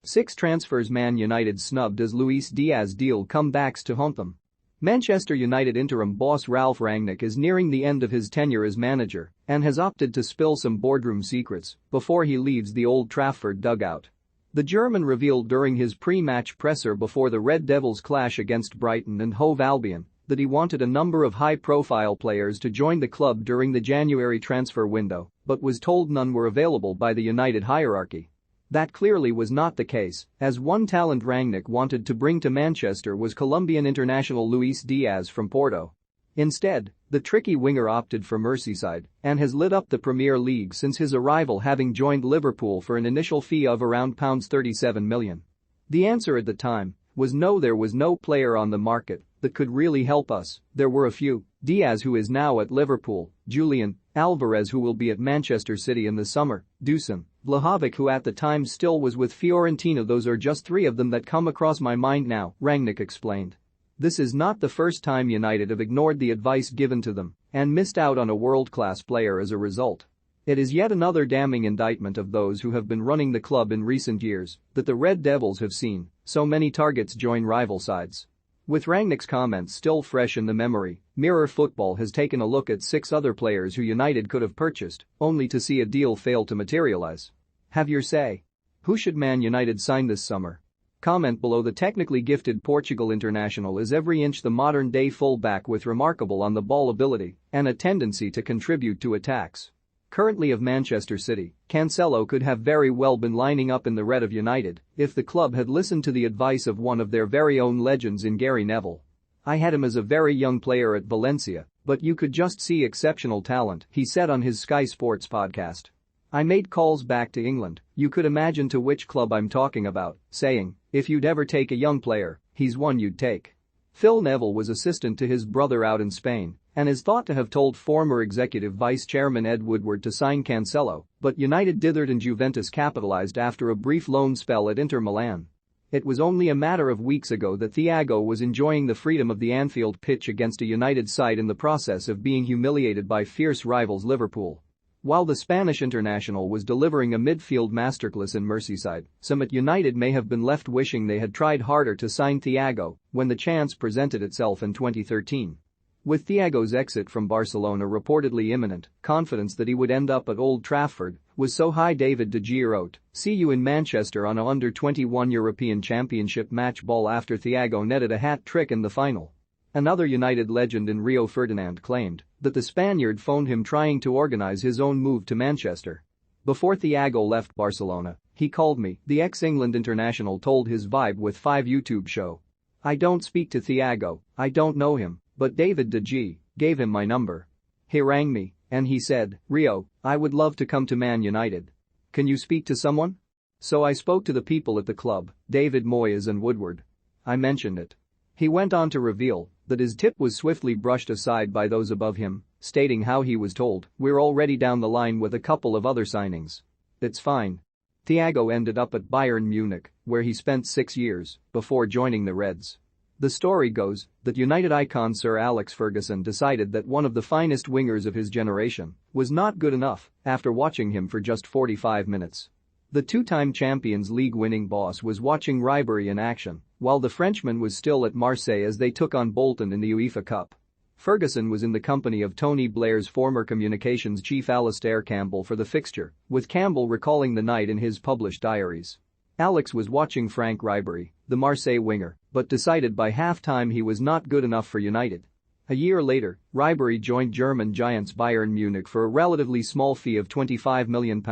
6 transfers. Man United snubbed as Luis Diaz deal comebacks to haunt them. Manchester United interim boss Ralf Rangnick is nearing the end of his tenure as manager and has opted to spill some boardroom secrets before he leaves the Old Trafford dugout. The German revealed during his pre-match presser before the Red Devils' clash against Brighton and Hove Albion that he wanted a number of high-profile players to join the club during the January transfer window, but was told none were available by the United hierarchy. That clearly was not the case, as one talent Rangnick wanted to bring to Manchester was Colombian international Luis Diaz from Porto. Instead, the tricky winger opted for Merseyside and has lit up the Premier League since his arrival, having joined Liverpool for an initial fee of around £37 million. The answer at the time was no, there was no player on the market that could really help us. There were a few: Diaz, who is now at Liverpool, Julian Alvarez, who will be at Manchester City in the summer, Dusan Vlahovic, who at the time still was with Fiorentina. Those are just 3 of them that come across my mind now, Rangnick explained. This is not the first time United have ignored the advice given to them and missed out on a world-class player as a result. It is yet another damning indictment of those who have been running the club in recent years that the Red Devils have seen so many targets join rival sides. With Rangnick's comments still fresh in the memory, Mirror Football has taken a look at 6 other players who United could have purchased, only to see a deal fail to materialize. Have your say. Who should Man United sign this summer? Comment below. The technically gifted Portugal international is every inch the modern-day full-back with remarkable on-the-ball ability and a tendency to contribute to attacks. Currently of Manchester City, Cancelo could have very well been lining up in the red of United if the club had listened to the advice of one of their very own legends in Gary Neville. I had him as a very young player at Valencia, but you could just see exceptional talent, he said on his Sky Sports podcast. I made calls back to England, you could imagine to which club I'm talking about, saying, if you'd ever take a young player, he's one you'd take. Phil Neville was assistant to his brother out in Spain and is thought to have told former executive vice chairman Ed Woodward to sign Cancelo, but United dithered and Juventus capitalized after a brief loan spell at Inter Milan. It was only a matter of weeks ago that Thiago was enjoying the freedom of the Anfield pitch against a United side in the process of being humiliated by fierce rivals Liverpool. While the Spanish international was delivering a midfield masterclass in Merseyside, some at United may have been left wishing they had tried harder to sign Thiago when the chance presented itself in 2013. With Thiago's exit from Barcelona reportedly imminent, confidence that he would end up at Old Trafford was so high. David De Gea wrote, "See you in Manchester on a under-21 European Championship match ball," after Thiago netted a hat-trick in the final. Another United legend in Rio Ferdinand claimed that the Spaniard phoned him trying to organize his own move to Manchester. Before Thiago left Barcelona, he called me, the ex-England international told his Vibe with 5 YouTube show. I don't speak to Thiago, I don't know him, but David De Gea gave him my number. He rang me, and he said, Rio, I would love to come to Man United. Can you speak to someone? So I spoke to the people at the club, David Moyes and Woodward. I mentioned it. He went on to reveal that his tip was swiftly brushed aside by those above him, stating how he was told, we're already down the line with a couple of other signings. It's fine. Thiago ended up at Bayern Munich, where he spent 6 years before joining the Reds. The story goes that United icon Sir Alex Ferguson decided that one of the finest wingers of his generation was not good enough after watching him for just 45 minutes. The 2-time Champions League winning boss was watching Ribéry in action while the Frenchman was still at Marseille as they took on Bolton in the UEFA Cup. Ferguson was in the company of Tony Blair's former communications chief Alastair Campbell for the fixture, with Campbell recalling the night in his published diaries. Alex was watching Franck Ribéry, the Marseille winger, but decided by half-time he was not good enough for United. A year later, Ribéry joined German giants Bayern Munich for a relatively small fee of £25 million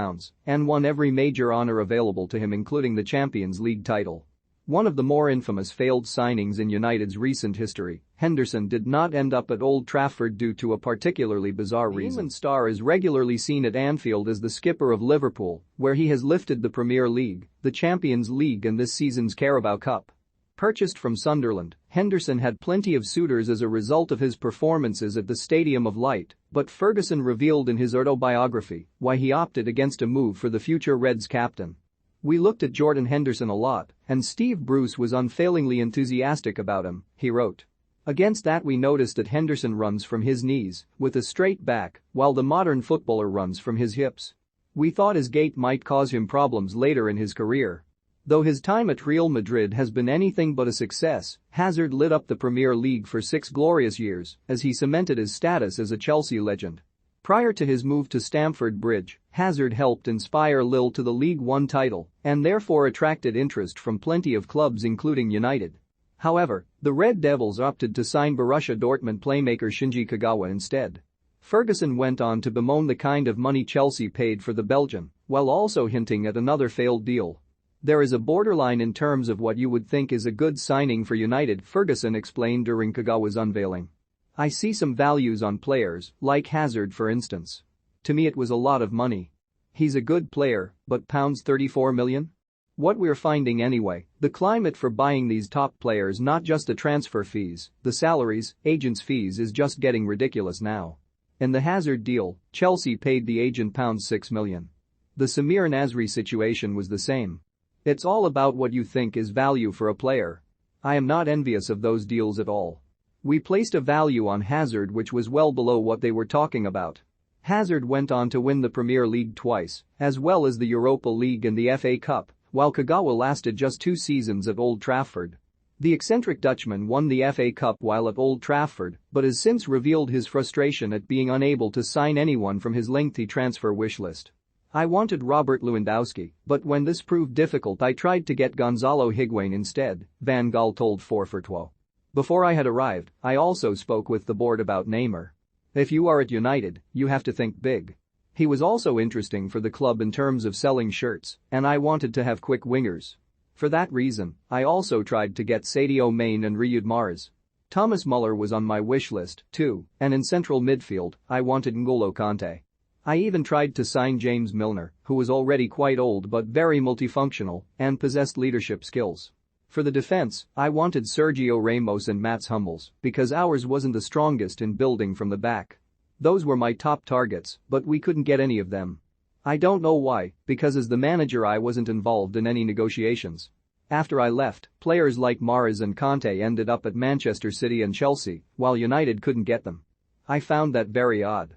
and won every major honour available to him, including the Champions League title. One of the more infamous failed signings in United's recent history, Henderson did not end up at Old Trafford due to a particularly bizarre reason. The England star is regularly seen at Anfield as the skipper of Liverpool, where he has lifted the Premier League, the Champions League and this season's Carabao Cup. Purchased from Sunderland, Henderson had plenty of suitors as a result of his performances at the Stadium of Light, but Ferguson revealed in his autobiography why he opted against a move for the future Reds captain. We looked at Jordan Henderson a lot, and Steve Bruce was unfailingly enthusiastic about him, he wrote. Against that we noticed that Henderson runs from his knees, with a straight back, while the modern footballer runs from his hips. We thought his gait might cause him problems later in his career. Though his time at Real Madrid has been anything but a success, Hazard lit up the Premier League for 6 glorious years as he cemented his status as a Chelsea legend. Prior to his move to Stamford Bridge, Hazard helped inspire Lille to the League One title and therefore attracted interest from plenty of clubs including United. However, the Red Devils opted to sign Borussia Dortmund playmaker Shinji Kagawa instead. Ferguson went on to bemoan the kind of money Chelsea paid for the Belgian, while also hinting at another failed deal. "There is a borderline in terms of what you would think is a good signing for United," Ferguson explained during Kagawa's unveiling. "I see some values on players, like Hazard for instance. To me it was a lot of money. He's a good player, but £34 million? What we're finding anyway, the climate for buying these top players, not just the transfer fees, the salaries, agents' fees, is just getting ridiculous now." In the Hazard deal, Chelsea paid the agent £6 million. The Samir Nasri situation was the same. It's all about what you think is value for a player. I am not envious of those deals at all. We placed a value on Hazard which was well below what they were talking about. Hazard went on to win the Premier League twice, as well as the Europa League and the FA Cup, while Kagawa lasted just 2 seasons at Old Trafford. The eccentric Dutchman won the FA Cup while at Old Trafford, but has since revealed his frustration at being unable to sign anyone from his lengthy transfer wish list. "I wanted Robert Lewandowski, but when this proved difficult I tried to get Gonzalo Higuain instead," Van Gaal told 4for12. "Before I had arrived, I also spoke with the board about Neymar. If you are at United, you have to think big. He was also interesting for the club in terms of selling shirts, and I wanted to have quick wingers. For that reason, I also tried to get Sadio Mane and Riyad Mahrez. Thomas Muller was on my wish list, too, and in central midfield, I wanted N'Golo Kante. I even tried to sign James Milner, who was already quite old but very multifunctional and possessed leadership skills. For the defense, I wanted Sergio Ramos and Mats Hummels because ours wasn't the strongest in building from the back. Those were my top targets, but we couldn't get any of them. I don't know why, because as the manager I wasn't involved in any negotiations. After I left, players like Mahrez and Kante ended up at Manchester City and Chelsea, while United couldn't get them. I found that very odd.